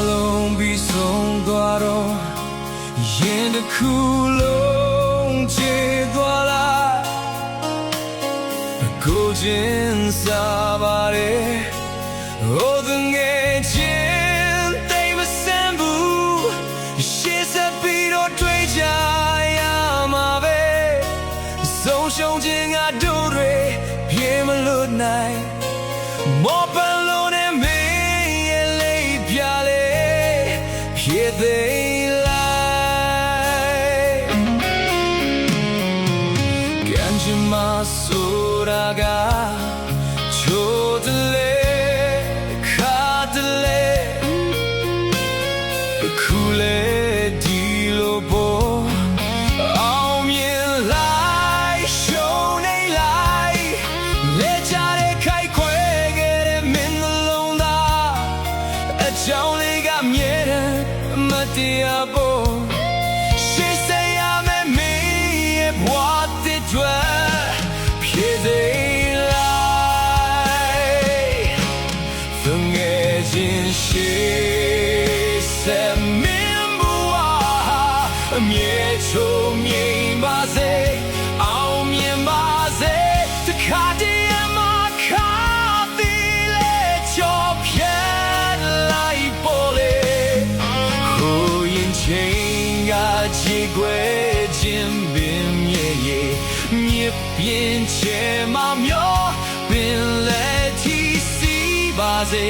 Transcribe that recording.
လုံးပြီးဆုံးသွားတော့ရင်တစ်ခုလုံးချေသွားလိုက်ကိုချင်းစားပါတယ်Oh theငယ်ချင်းသိမစမ်းဘူးရှေ့ဆက်ပြီးတော့တွေ့ကြရမှာပဲဆုံးရှုံးခြင်းကတို့တွေပြေမလို့နိုင်မောပန်လုံးနဲ့မင်းရဲ့လေးပြလေဖြစ်သေးလိုက်ကံကြမ္မာဆိုတာကချိုးတလေဒီလိုပေါ်အောင်မြင်လိုက်ရှုံးနေလိုက်လက်ချတဲ့ခိုက်ခွဲခဲ့တဲ့မင်းလုံးသားအကြောင်းလေးကမြဲတယ်မတရားပေါ်ရှေ့ဆက်ရမယ်မင်းရဲ့ဘဝတစ်ကြွယ်ဖြစ်သေးလိုက်သူငယ်ချင်းရှေ့ဆက်အမြဲချုံငြိမ်ပါစေအောင်မြင်ပါစေတခါတည်းမှာခါသေးလေချောဖြတ်လိုက်ပေါ်လေဟိုရင်ချင်းကချီခွဲခြင်းပင်မြေမြစ်ပြင်းချဲမမျောပင်လက်ထီစီပါစေ